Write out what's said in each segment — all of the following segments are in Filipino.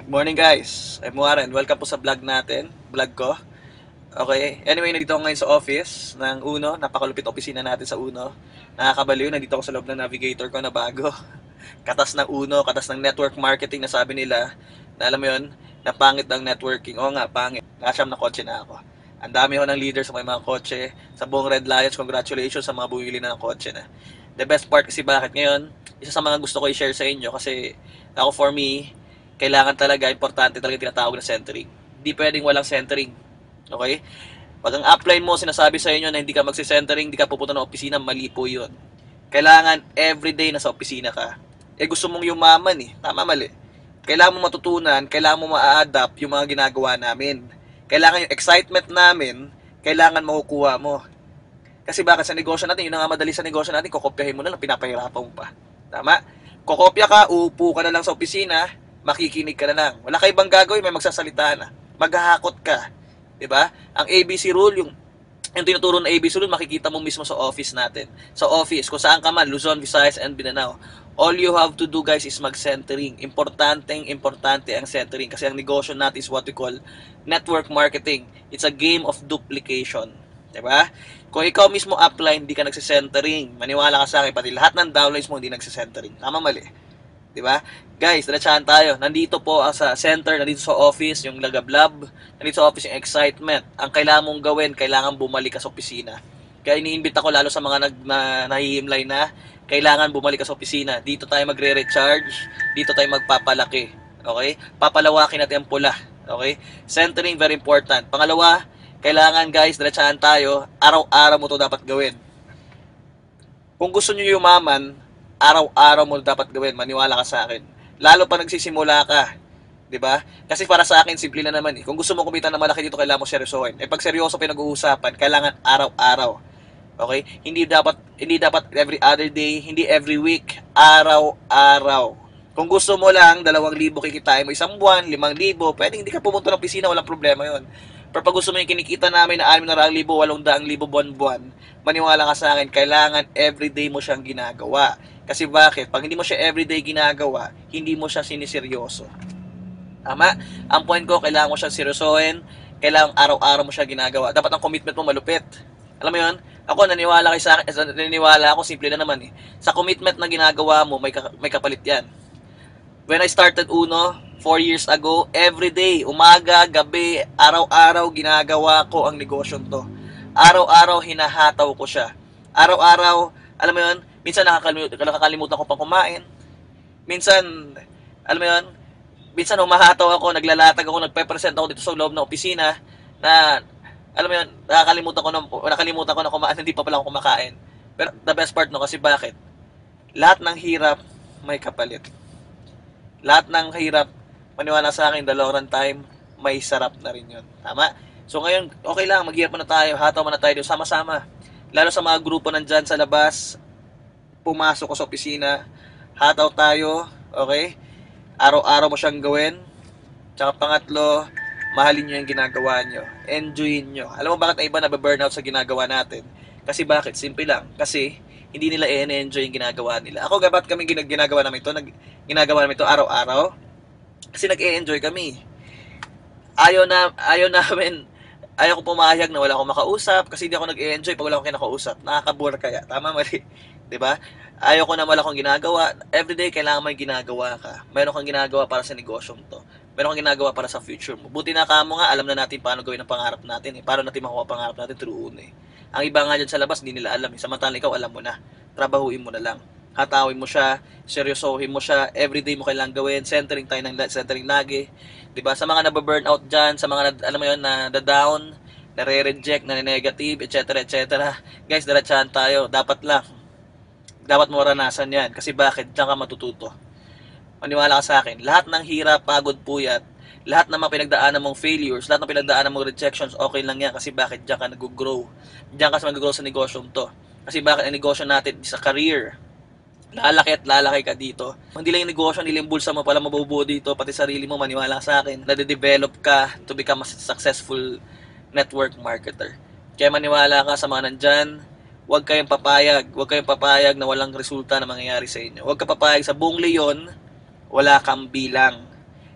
Morning guys, I'm Warren. Welcome po sa vlog ko. Okay, anyway, nandito ako ngayon sa office ng Uno. Napakalupit opisina natin sa Uno. Nakakabaliw, nandito ako sa loob ng navigator ko na bago. Katas ng Uno, katas ng network marketing na sabi nila. Na alam mo yun, na pangit ang networking. Oo nga, pangit. Nakasyam na kotse na ako. Ang dami ho ng leaders sa mga kotse. Sa buong Red Lions, congratulations sa mga bumili na ng kotse na. The best part kasi bakit ngayon, isa sa mga gusto ko i-share sa inyo kasi ako for me, kailangan talaga, importante talaga tinatawag na centering. Hindi pwedeng walang centering. Okay? Pag ang upline mo sinasabi sa inyo na hindi ka magsi-centering, hindi ka pupunta ng opisina, mali po yun. Kailangan everyday nasa opisina ka. Gusto mong yumaman Tama, mali. Kailangan mo matutunan, kailangan mo ma-adapt yung mga ginagawa namin. Kailangan yung excitement namin, kailangan makukuha mo. Kasi bakit sa negosyo natin, yun ang madali sa negosyo natin, kokopyahin mo na lang, pinapahirapan mo pa. Tama? Kokopya ka, uupo ka na lang sa opisina, makikinig ka na lang. Wala ka ibang gagawin, may magsasalita na. Maghahakot ka. 'Di ba? Ang ABC rule, yung tinuturo na ABC rule, makikita mo mismo sa office natin. Sa office, kung saan ka man, Luzon, Visayas, and Mindanao. All you have to do guys is mag-centering. Importante ang centering. Kasi ang negosyo natin is what we call network marketing. It's a game of duplication. 'Di ba? Kung ikaw mismo upline, hindi ka nagse-centering, maniwala ka sa akin, pati lahat ng downlines mo hindi nagse-centering. Tama, mali? 'Di ba? Guys, diretsahan tayo. Nandito po sa center, nandito sa office yung lagablab, nandito sa office yung excitement. Ang kailangan mong gawin, kailangan bumalik ka sa opisina. Kaya iniimbita ko lalo sa mga nahihimlay na, kailangan bumalik ka sa opisina. Dito tayo magre-recharge, dito tayo magpapalaki. Okay? Papalawakin natin ang pula. Okay? Centering, very important. Pangalawa, kailangan guys, diretsahan tayo, araw-araw mo to dapat gawin. Kung gusto nyo yumaman, araw-araw mo dapat gawin, maniwala ka sa akin. Lalo pa nagsisimula ka, 'di ba? Kasi para sa akin simple na naman Kung gusto mo kumita ng malaki dito, kailangan mo seryosohin. Pag seryoso pinag-uusapan, kailangan araw-araw. Okay? Hindi dapat every other day, hindi every week, araw-araw. Kung gusto mo lang 2,000 kikitain mo isang buwan, 5,000, pwedeng hindi ka pumunta ng opisina, walang problema 'yon. Pero pag gusto mo yung kinikita namin na 6,000, 800,000 buwan-buwan, maniwala ka sa akin, kailangan everyday mo siyang ginagawa. Kasi bakit? Pag hindi mo siya everyday ginagawa, hindi mo siya siniseryoso. Tama? Ang point ko, kailangan mo siyang seryosohin, kailangan araw-araw mo siya ginagawa. Dapat ang commitment mo malupit. Alam mo yun? Ako, naniniwala ako, simple na naman Sa commitment na ginagawa mo, may kapalit yan. When I started Uno, 4 years ago, every day, umaga, gabi, araw-araw, ginagawa ko ang negosyon to. Araw-araw, hinahataw ko siya. Araw-araw, alam mo yun, minsan nakakalimutan ko pang kumain. Minsan, alam mo yun, minsan humahataw ako, naglalatag ako, nagpe-present ako dito sa loob ng opisina na, alam mo yun, nakalimutan ko na kumain, hindi pa pala ako kumakain. Pero the best part no, kasi bakit? Lahat ng hirap may kapalit. Lahat ng hirap, maniwala sa akin, the long run time, may sarap na rin yun. Tama? So ngayon, okay lang, maghirap na tayo, hataw na tayo, sama-sama. Lalo sa mga grupo nandyan sa labas, pumasok ko sa opisina, hataw tayo, okay? Araw-araw mo siyang gawin. Tsaka pangatlo, mahalin nyo yung ginagawa nyo. Enjoyin nyo. Alam mo bakit ang iba nababurnout sa ginagawa natin? Kasi bakit? Simple lang. Kasi hindi nila i-enjoy yung ginagawa nila. Ako, ba't kami ginagawa namin ito araw-araw? Kasi nag-e-enjoy kami. Ayaw ko pumayag na wala akong makausap kasi hindi ako nag-e-enjoy pag wala akong kinakausap. Nakakabore kaya. Tama, mali. 'Di ba? Ayaw ko na wala akong ginagawa. Everyday kailangan may ginagawa ka. Meron kang ginagawa para sa negosyong to. Meron kang ginagawa para sa future mo. Buti na kamo nga, alam na natin paano gawin ang pangarap natin Paano natin makuha ang pangarap natin through Uno Ang iba nga dyan sa labas, hindi nila alam Samantalang ikaw, alam mo na. Trabahuin mo na lang. Hatawin mo siya, seryosohin mo siya, everyday mo kailangan gawin, centering lagi. 'Di ba? Sa mga nababurnout diyan, sa mga alam mo 'yon na down, nare-reject, na-negative, etc. Guys, diretsahan tayo. Dapat mo maranasan 'yan kasi bakit? Diyan ka matututo. Maniwala ka sa akin, lahat ng hirap, pagod, puyat, lahat ng mga pinagdaanan mong failures, lahat ng pinagdaanan mong rejections, okay lang yan kasi bakit? Diyan ka nag-grow. Diyan ka mag-grow sa negosyong to. Kasi bakit ang negosyo natin is a career. Lalaki at lalaki ka dito. Hindi lang yung negosyo, hindi lang yung bulsa mo pala mabubuo dito, pati sarili mo, maniwala sa akin, nade-develop ka to become a successful network marketer. Kaya maniwala ka sa mga nandyan, huwag kayong papayag na walang resulta na mangyayari sa inyo. Huwag ka papayag sa buong leyon, wala kang bilang.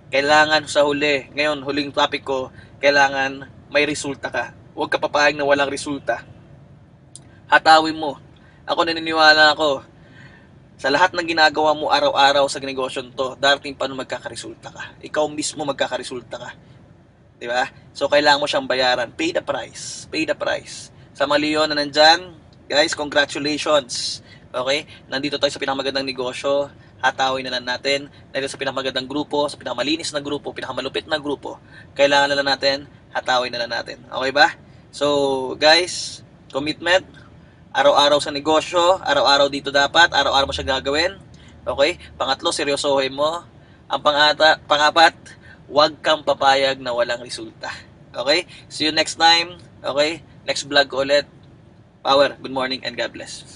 Kailangan sa huli, ngayon, huling topic ko, kailangan may resulta ka. Huwag ka papayag na walang resulta. Hatawin mo. Ako naniniwala ako, sa lahat ng ginagawa mo araw-araw sa negosyo to, darating pa nung magkakaresulta ka. Ikaw mismo magkakaresulta ka. Di ba? So, kailangan mo siyang bayaran. Pay the price. Pay the price. Sa mali yun na nandyan, guys, congratulations. Okay? Nandito tayo sa pinakamagandang negosyo. Hatawin na lang natin. Dahil sa pinakamagandang grupo, sa pinakamalinis na grupo, pinakamalupit na grupo, kailangan na lang natin, hatawin na lang natin. Okay ba? So, guys, commitment, araw-araw sa negosyo, araw-araw dito dapat, araw-araw mo siya gagawin. Okay? Pangatlo, seryosohin mo. Ang pangapat, huwag kang papayag na walang resulta. Okay? See you next time. Okay? Next vlog ulit. Power. Good morning and God bless.